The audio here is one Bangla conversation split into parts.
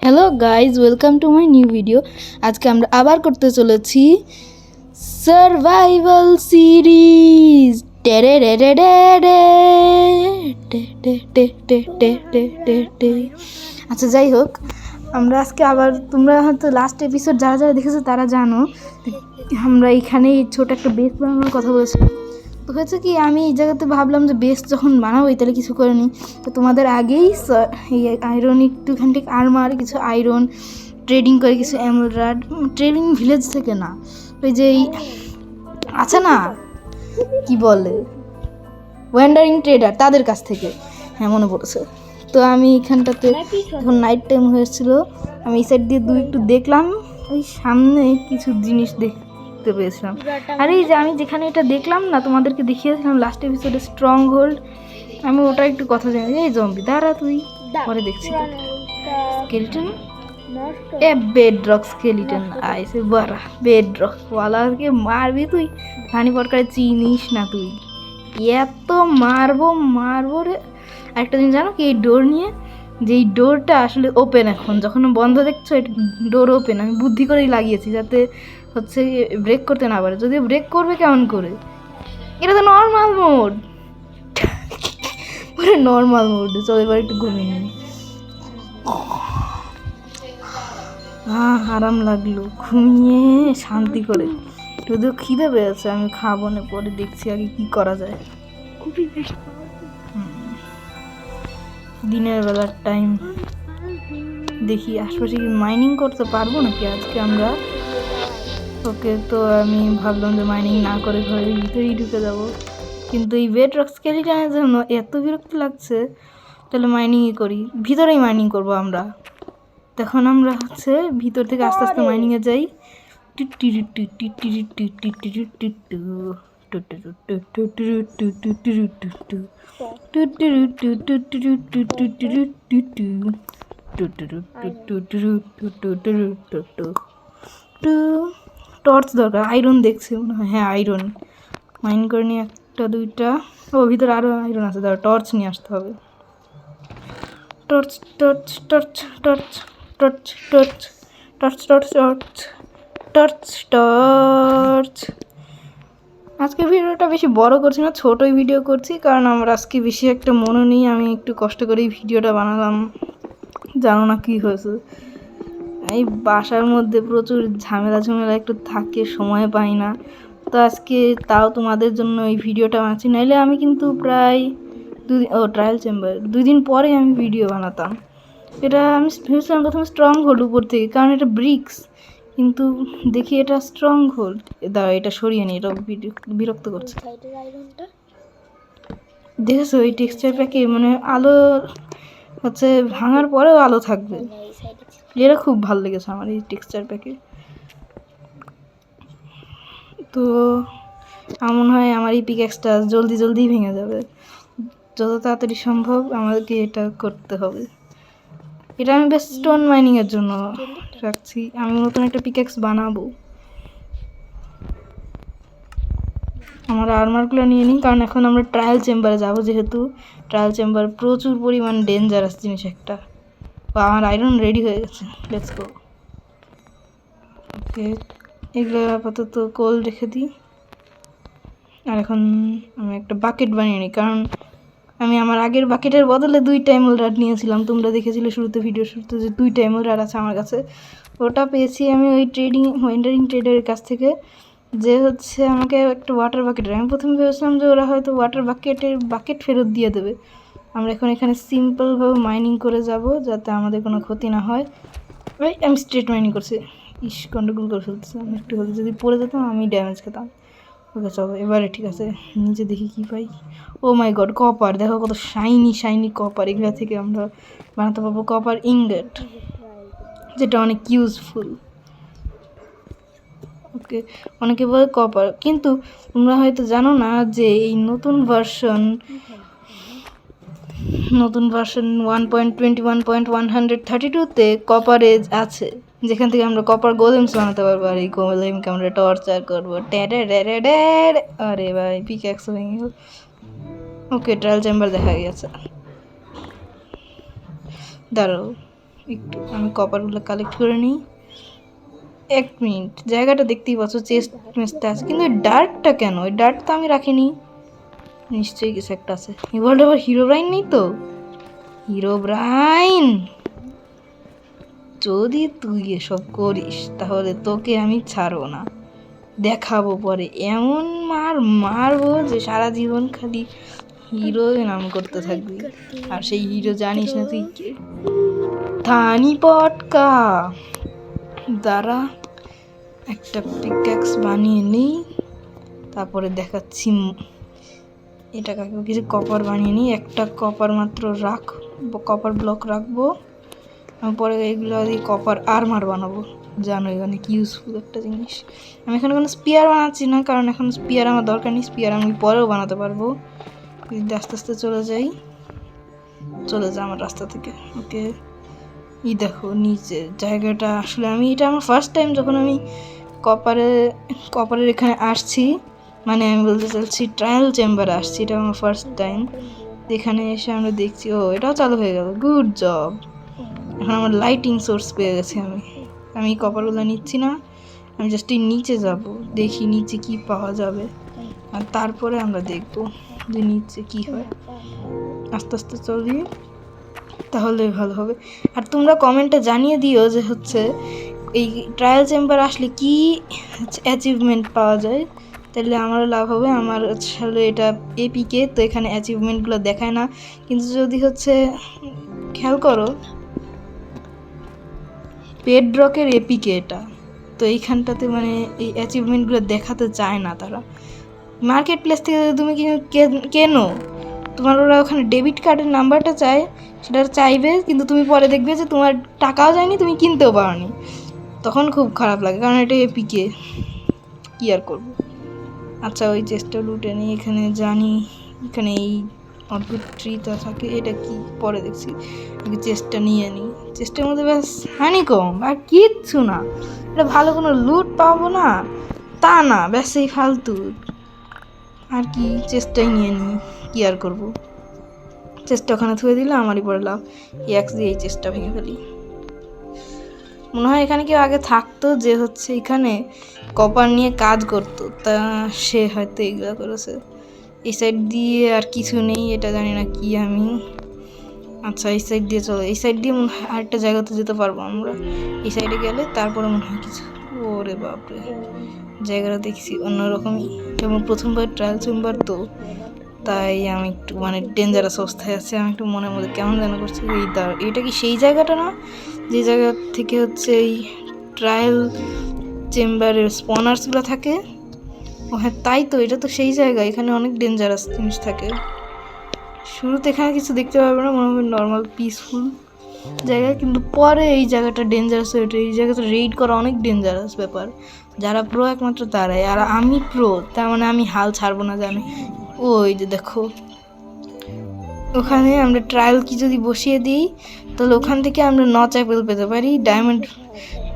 Hello guys, welcome to my new video. আজকে আমরা আবার করতে চলেছি সার্ভাইভাল সিরিজ। আচ্ছা, যাই হোক, আমরা আজকে আবার, তোমরা হয়তো লাস্ট এপিসোড যারা যারা দেখেছো তারা জানো আমরা এইখানেই ছোট একটা বেস বানানোর কথা বলেছিলাম। তো হয়েছে কি, আমি এই জায়গাতে ভাবলাম যে বেস যখন বানাবোই তাহলে কিছু করে নিই। তো তোমাদের আগেই এই আয়রন একটুখানি আর্মার, কিছু আয়রন ট্রেডিং করে, কিছু এমরাল্ড ট্রেডিং ভিলেজ থেকে না, ওই যে আছে না কি বলে ওয়ান্ডারিং ট্রেডার, তাদের কাছ থেকে। হ্যাঁ, মনে পড়েছে। তো আমি এখানটাতে যখন নাইট টাইম হয়েছিল, আমি এই সাইড দিয়ে একটু দেখলাম, ওই সামনে কিছু জিনিস দেখতে পেয়েছিলাম। আর এই যে আমি যেখানে এটা দেখলাম না, তোমাদেরকে দেখিয়েছিলাম লাস্ট এপিসোডে, স্ট্রং হোল্ড, আমি ওটা একটু কথা জানি। এই জম্বি দাঁড়া, তুই পরে দেখছি। স্কেলিটন, এ বেডরক স্কেলিটন আইসে, বারা বেডরক ওয়ালাকে মারবি তুই, পানি পটকারে চিনিস না তুই, এত মারবো রে। আরেকটা জিনিস জানো কি, এই ডোর নিয়ে, যে এই ডোরটা আসলে ওপেন, এখন যখন বন্ধ দেখছো এটা ডোর ওপেন, আমি বুদ্ধি করেই লাগিয়েছি যাতে হচ্ছে ব্রেক করতে না পারে। যদি ব্রেক করবে কেমন করে, এটা তো নর্মাল মোড, পুরো নর্মাল মোড। চল এবার একটু ঘুমিয়ে নিই। আরাম লাগলো ঘুমিয়ে শান্তি করে। যদিও খিদে পেয়েছে, আমি খাবো না, পরে দেখছি আগে কি করা যায়। দিনের বেলার টাইম, দেখি আশপাশে কি মাইনিং করতে পারবো নাকি আজকে আমরা। ওকে, তো আমি ভাবলাম যে মাইনিং না করে ঘরের ভিতরেই ঢুকে যাবো, কিন্তু এই বেডরক স্কেলিটনের জন্য এত বিরক্ত লাগছে। তাহলে মাইনিংই করি, ভিতরেই মাইনিং করবো আমরা। তখন আমরা হচ্ছে ভিতর থেকে আস্তে আস্তে মাইনিংয়ে যাই। টর্চ দরকার, আয়রন দেখছি মনে হয়। হ্যাঁ, আয়রন মাইন করে নিয়ে একটা দুইটা, ও ভিতরে আরো আয়রন আছে, ধর টর্চ নিয়ে আসতে হবে। Torch torch torch torch torch torch torch torch torch torch torch. আজকে ভিডিওটা বেশি বড় করছি না, ছোটই ভিডিও করছি, কারণ আমার আজকে বেশি একটা মনে নেই। আমি একটু কষ্ট করেই ভিডিওটা বানালাম, জানো না কি হয়েছে, এই বাসার মধ্যে প্রচুর ঝামেলা একটু থাকে, সময় পাই না। তো আজকে তাও তোমাদের জন্য এই ভিডিওটা বানাচ্ছি, নাইলে আমি কিন্তু প্রায় ট্রায়াল চেম্বার 2 দিন পরে আমি ভিডিও বানাতাম। এটা আমি ভেবেছিলাম প্রথমে স্ট্রং হোল্ড উপর থেকে, কারণ এটা ব্রিক্স, কিন্তু দেখি এটা স্ট্রং হোল্ড। দাঁড়া, এটা সরিয়ে নিই, এটা বিরক্ত করছে। দেখেছো এই টেক্সচার প্যাকে, মানে আলো হচ্ছে ভাঙার পরেও আলো থাকবে, এটা খুব ভালো লেগেছে আমার এই টেক্সচার প্যাকে। তো আমার মনে হয় আমার এই পিক্যাক্সটা জলদি ভেঙে যাবে, যত তাড়াতাড়ি সম্ভব আমাদেরকে এটা করতে হবে। এটা আমি বেশ স্টোন মাইনিংয়ের জন্য রাখছি, আমি নতুন একটা পিক্যাক্স বানাবো। আমার আর্মারগুলো নিয়ে নিই, কারণ এখন আমরা ট্রায়াল চেম্বারে যাবো, যেহেতু ট্রায়াল চেম্বার প্রচুর পরিমাণ ডেঞ্জারাস জিনিস একটা। আমার আয়রন রেডি হয়ে গেছে, লেটস গো। ওকে, এগুলো আপাতত কোল রেখে দিই। আর এখন আমি একটা বাকেট বানিয়ে নিই, কারণ আমি আমার আগের বাকেটের বদলে 2টা এমরাল্ড নিয়েছিলাম। তোমরা দেখেছিলে শুরুতে, ভিডিও শুরুতে, যে 2টা এমরাল্ড আছে আমার কাছে। ওটা পেয়েছি আমি ওই ওয়ান্ডারিং ট্রেডারের কাছ থেকে, যে হচ্ছে আমাকে একটা ওয়াটার বাকেট। আমি প্রথমে ভেবেছিলাম যে ওরা হয়তো ওয়াটার বাকেট ফেরত দিয়ে দেবে। আমরা এখন এখানে সিম্পলভাবে মাইনিং করে যাব, যাতে আমাদের কোনো ক্ষতি না হয়। ওই আমি স্ট্রেট মাইনিং করছি, গন্ডগোল করে ফেলতেছি। আমি একটু হলে যদি পড়ে যেতাম আমি ড্যামেজ খেতাম। ওকে চলো, এবারে ঠিক আছে, নিচে দেখি কি পাই। ও মাই গড, কপার! দেখো কত শাইনি কপার। এগুলো থেকে আমরা বানাতে পারবো কপার ইনগট, যেটা অনেক ইউজফুল। ওকে, অনেকে বলে কপার, কিন্তু তোমরা হয়তো জানো না যে এই নতুন ভার্সন 1.21.132-তে কপারে আছে, যেখান থেকে আমরা কপার গোলেমস বানাতে পারবো। আর এই গোলেমকে আমরা টর্চার করবো। আরে ভাই, পিক্যাক্স ভেঙে গেল। ওকে, ট্রায়াল চেম্বার দেখা গেছে। দাঁড়াও, একটু আমি কপারগুলো কালেক্ট করে নিই। 1 মিনিট, জায়গাটা দেখতেই পাচ্ছ চেস্ট মেস্টটা আছে, কিন্তু ওই ডার্টটা কেন? ওই ডার্ট তো আমি রাখিনি, নিশ্চয়ই কিছু একটা আছে। এই ওয়ার্ল্ডে আবার হিরো ব্রাইন নেই তো? হিরো ব্রাইন, যদি তুই এসব করিস তাহলে তোকে আমি ছাড়বো না, দেখাবো পরে এমন মারবো যে সারা জীবন খালি হিরো নাম করতে থাকবি। আর সেই হিরো জানিস না তুই কে? থানি পটকা। দ্বারা একটা পিক্যাক্স বানিয়ে নিই, তারপরে দেখাচ্ছি। এটা কাকে কিছু কপার বানিয়ে নিই, একটা কপার মাত্র কপার ব্লক রাখবো। আমি পরে এগুলো দিয়ে কপার আর্মার বানাবো। জানো অনেক ইউজফুল একটা জিনিস। আমি এখানে কোনো স্পিয়ার বানাচ্ছি না, কারণ এখন স্পিয়ার আমার দরকার নেই, স্পিয়ার আমি পরেও বানাতে পারবো। আস্তে আস্তে চলে যা আমার রাস্তা থেকে। ওকে, দেখো নিচে জায়গাটা, আসলে এটা আমার ফার্স্ট টাইম যখন আমি কপারের এখানে আসছি, মানে আমি বলতে চাচ্ছি ট্রায়াল চেম্বারে আসছি, এটা আমার ফার্স্ট টাইম। এখানে এসে আমরা দেখছি ও এটাও চালু হয়ে গেল, গুড জব। এখন আমার লাইটিং সোর্স পেয়ে গেছি। আমি কপারগুলো নিচ্ছি না, আমি জাস্ট নিচে যাব, দেখি নিচে কি পাওয়া যাবে, আর তারপরে আমরা দেখব যে নিচে কি হয়। আস্তে আস্তে চলি, তাহলে ভালো হবে। আর তোমরা কমেন্টে জানিয়ে দিও যে হচ্ছে এই ট্রায়াল চেম্বার আসলে কি অ্যাচিভমেন্ট পাওয়া যায়, তাহলে আমারও লাভ হবে। আমার আসলে এটা এপিকে, তো এখানে অ্যাচিভমেন্টগুলো দেখায় না, কিন্তু যদি হচ্ছে খেয়াল করো বেডরকের এপিকে এটা, তো এইখানটাতে মানে এই অ্যাচিভমেন্টগুলো দেখাতে চায় না তারা। মার্কেট প্লেস থেকে তুমি কেনো, তোমার ওরা ওখানে ডেবিট কার্ডের নাম্বারটা চায়, সেটা চাইবে, কিন্তু তুমি পরে দেখবে যে তোমার টাকাও যায়নি, তুমি কিনতেও পারোনি, তখন খুব খারাপ লাগে, কারণ এটা এপিকে, কি আর করবো। আচ্ছা, ওই চেষ্টা লুটে নিই। এখানে জানি এখানে এই অদ্ভুত ট্রিটা থাকে, এটা কি পরে দেখছি। চেষ্টা নিয়ে নিই, চেষ্টার মধ্যে ব্যাস হানিকম আর কিচ্ছু না। এটা ভালো কোনো লুট পাবো না তা না, ব্যাস এই ফালতু আর কি। চেষ্টাই নিয়ে নিই, কি আর করবো। চেষ্টা ওখানে থুয়ে দিলে আমারই পরে লাভ। এক্স দিয়ে এই চেষ্টা ভেঙে ফেলি। মনে হয় এখানে কেউ আগে থাকতো যে হচ্ছে এখানে কপার নিয়ে কাজ করতো, তা সে হয়তো এগুলো করেছে। এই সাইড দিয়ে আর কিছু নেই, এটা জানি না কি আমি। আচ্ছা, এই সাইড দিয়ে চলো, এই সাইড দিয়ে মনে হয় আরেকটা জায়গাতে যেতে পারবো আমরা। এই সাইডে গেলে তারপরে মনে হয় কিছু। ওরে বাপরে, জায়গাটা দেখছি অন্যরকমই, যেমন প্রথমবার ট্রায়াল চেম্বার তো, তাই আমি একটু মানে ডেঞ্জারাস অবস্থায় আছি। আমি একটু মনের মধ্যে কেমন যেন করছি, এটা কি সেই জায়গাটা না যে জায়গা থেকে হচ্ছে এই ট্রায়াল চেম্বারের স্পনার্সগুলো থাকে? ও হ্যাঁ, তাই তো, এটা তো সেই জায়গা, এখানে অনেক ডেঞ্জারাস জিনিস থাকে। শুরুতে এখানে কিছু দেখতে পারবে না, মনে হবে নর্মাল পিসফুল জায়গা, কিন্তু পরে এই জায়গাটা ডেঞ্জারাস হয়ে ওঠে। এই জায়গাটা রেইড করা অনেক ডেঞ্জারাস ব্যাপার, যারা প্রো একমাত্র তারাই। আর আমি প্রো, তার মানে আমি হাল ছাড়বো না, জানি। ওই যে দেখো, ওখানে আমরা ট্রায়াল কি যদি বসিয়ে দিই, তাহলে ওখান থেকে আমরা অ্যাপেল পেতে পারি, ডায়মন্ড।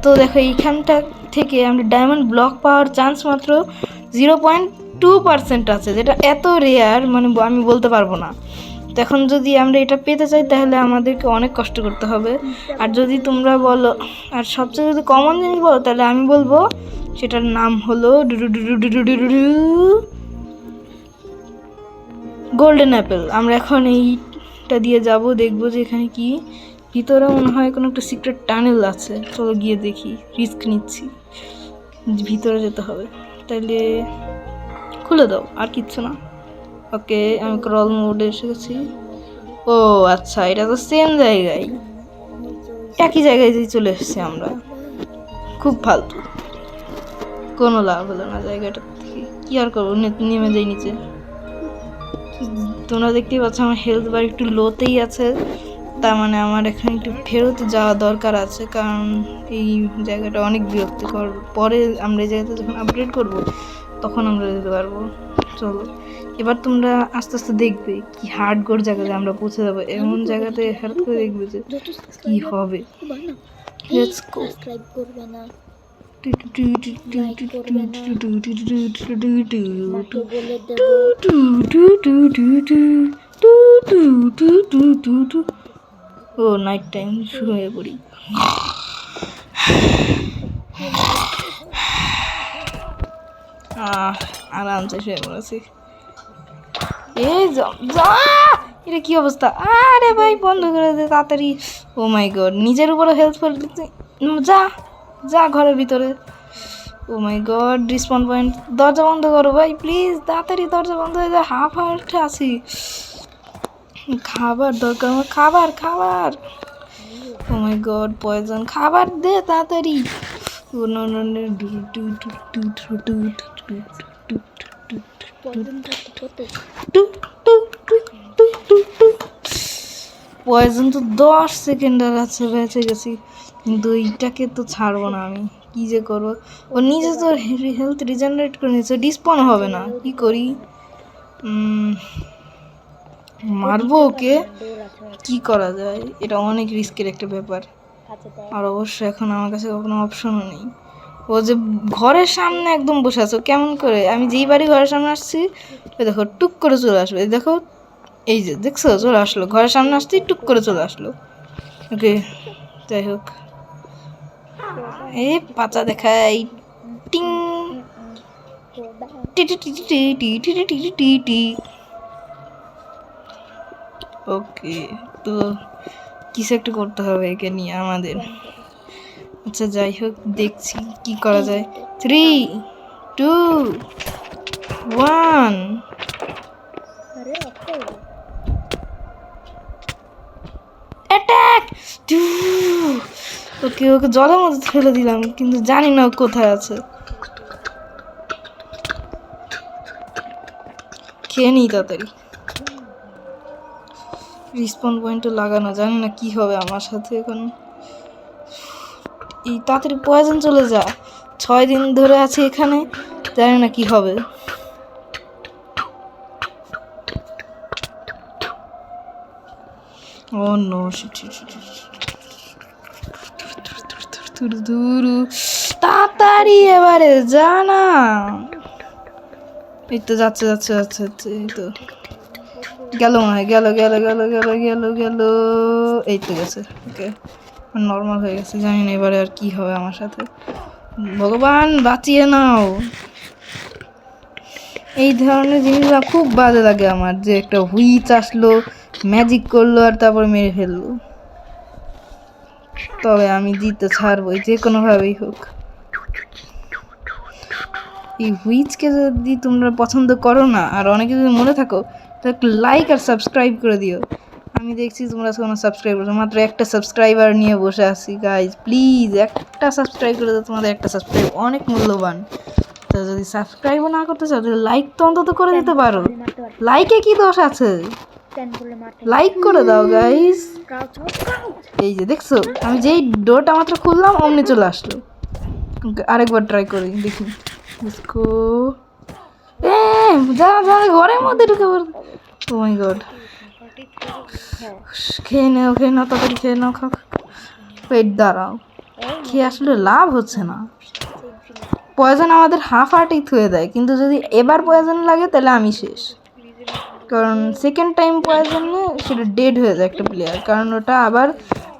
তো দেখো, এইখানটা থেকে আমরা ডায়মন্ড ব্লক পাওয়ার চান্স মাত্র 0.2% আছে, যেটা এত রেয়ার মানে আমি বলতে পারবো না। তো এখন যদি আমরা এটা পেতে চাই, তাহলে আমাদেরকে অনেক কষ্ট করতে হবে। আর যদি তোমরা বলো, আর সবচেয়ে যদি কমন জিনিস বলো, তাহলে আমি বলবো সেটার নাম হলো গোল্ডেন অ্যাপেল। আমরা এখন এইটা দিয়ে যাব, দেখবো যে এখানে কি ভিতরে মনে হয় কোনো একটা সিক্রেট টানেল আছে। চলো গিয়ে দেখি, রিস্ক নিচ্ছি, ভিতরে যেতে হবে। তাহলে খুলে দাও, আর কিচ্ছু না। ওকে, আমি ক্রল মোডে এসে গেছি। ও আচ্ছা, এটা তো সেম জায়গায়, একই জায়গায় চলে এসেছি আমরা। খুব ফালতু, কোনো লাভ হলো না জায়গাটা থেকে। কি আর করবো, নেমে যাই নিচে। তোমরা দেখতেই পাচ্ছ আমার হেলথ বার একটু লোতেই আছে, তার মানে আমার এখানে একটু ফেরত যাওয়া দরকার আছে, কারণ এই জায়গাটা অনেক বিরক্তিকর। পরে আমরা এই জায়গাতে যখন আপগ্রেড করব, তখন আমরা যেতে পারবো। চলো, এবার তোমরা আস্তে আস্তে দেখবে কি হার্ডকোর জায়গাতে আমরা পৌঁছে যাবো। এমন জায়গাতে হঠাৎ করে দেখবে যে কি হবে। Let's go. ও নাইট টাইম শুয়ে পড়ি। আরামসে শুয়ে পড়েছি। এই যা, এটা কি অবস্থা? আরে ভাই বন্ধ করে দে তাড়াতাড়ি। ও মাই গড, নিজের উপরে হেল্পফুল। যা যা ঘরের ভিতরে। ও মাই গড, রিসপন্ড পয়েন্ট। দরজা বন্ধ করো ভাই প্লিজ, তাড়াতাড়ি দরজা বন্ধ হয়ে যায়। হাফ হার্টে আছি, খাবার দরকার আমার, খাবার খাবার। ও মাই গড, পয়জন, খাবার দে তাড়াতাড়ি। ও নো নো নো, পয়জন তো 10 সেকেন্ডের আছে, বেঁচে গেছি। কিন্তু এইটাকে তো ছাড়বো না আমি, কি যে করবো। ও নিজে তো হেলথ রিজেনারেট করে নিচ্ছে, ডিসপন হবে না, কি করি? মারবো ওকে, কি করা যায়? এটা অনেক রিস্কের একটা ব্যাপার। আর অবশ্য এখন আমার কাছে কোনো অপশনও নেই। ও যে ঘরের সামনে একদম বসে আছে, কেমন করে আমি যেই বাড়ি ঘরের সামনে আসছি, ওই দেখো টুক করে চলে আসলো। এই দেখো, এই যে দেখছো চলে আসলো, ঘরের সামনে আসতেই টুক করে চলে আসলো। ওকে, যাই হোক, এই পাতা দেখাই, টিং টি টি টি টি টি টি টি টি টি টি। ওকে, তো কিছু একটা করতে হবে একে নিয়ে আমাদের। আচ্ছা যাই হোক, দেখছি কি করা যায়। 3, 2, 1। অ্যাটাক! ওকে ওকে জলের মধ্যে ফেলে দিলাম, কিন্তু জানি না ও কোথায় আছে। খেয়ে নিই তাড়াতাড়ি। রিসপন্ড পয়েন্টও লাগানো, জানি না কি হবে আমার সাথে এখন। এই তাড়াতাড়ি পয়জন চলে যা, 6 দিন ধরে আছি এখানে, জানি না কি হবে। ও নো, তাড়াতাড়ি এবারে যা না। এই তো যাচ্ছে যাচ্ছে যাচ্ছে, এই তো গেল মনে হয়, গেল গেল গেল গেল গেল গেল, এই তো গেছে। ওকে, নর্মাল হয়ে গেছে, জানি না এবারে আর কি হবে আমার সাথে। ভগবান বাঁচিয়ে নাও। এই ধরনের জিনিসগুলো খুব বাজে লাগে আমার, যে একটা হুইচ আসলো, ম্যাজিক করলো আর তারপরে মেরে ফেললো। তবে আমি জিতে ছাড়বই, যে কোনোভাবেই হোক। এই হুইচকে যদি তোমরা পছন্দ করো না, আর অনেকে যদি মনে থাকো, তো একটু লাইক আর সাবস্ক্রাইব করে দিও। আমি দেখছি তোমরা কোনো সাবস্ক্রাইব করছো, মাত্র একটা সাবস্ক্রাইবার নিয়ে বসে আছি। গাইজ প্লিজ একটা সাবস্ক্রাইব করে দাও, তোমাদের একটা সাবস্ক্রাইব অনেক মূল্যবান। তো যদি সাবস্ক্রাইবও না করতে চাও, তাহলে লাইক তো অন্তত করে দিতে পারো। লাইকে কি দোষ আছে? লাইক করে দাও গাইজ। এই যে দেখছো, আমি যেই ডোরটা মাত্র খুললাম অমনি চলে আসলো। আরেকবার ট্রাই করি দেখি। যা যা, ঘরের মধ্যে ঢুকে পড়। ও মাই গড, খেয়ে নাও খেয়ে নাও, তাড়াতাড়ি খেয়ে নাও, খাও। পেট দাঁড়াও, খেয়ে আসলে লাভ হচ্ছে না। পয়জন আমাদের হাফ হার্টেই থুয়ে দেয়, কিন্তু যদি এবার পয়জন লাগে তাহলে আমি শেষ। কারণ সেকেন্ড টাইম পয়জনে সেটা ডেড হয়ে যায় একটা প্লেয়ার, কারণ ওটা আবার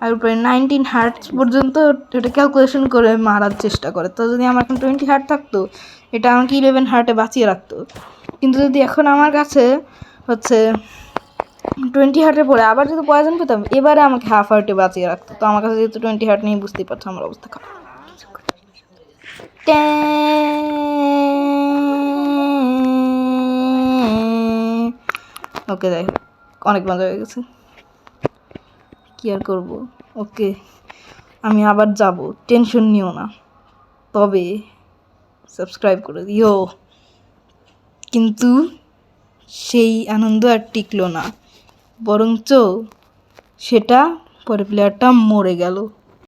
আর প্রায় 19 হার্টস পর্যন্ত এটা ক্যালকুলেশন করে মারার চেষ্টা করে। তো যদি আমার এখন 20 হার্ট থাকতো, এটা আমাকে 11 হার্টে বাঁচিয়ে রাখতো। কিন্তু যদি এখন আমার কাছে হচ্ছে 20 হার্টের পরে আবার যদি পয়জন পেতাম, এবারে আমাকে হাফ হার্টে বাঁচিয়ে রাখতো। তো আমার কাছে যেহেতু 20 হার্ট নেই, বুঝতেই পারছো আমার অবস্থা খারাপ। ওকে যাই হোক, অনেক মজা হয়ে গেছে, কি আর করবো। ওকে, আমি আবার যাব, টেনশন নিও না। তবে সাবস্ক্রাইব করে দিও। কিন্তু সেই আনন্দ আর টিকলো না, বরঞ্চ সেটা পরে প্লেয়ারটা মরে গেল।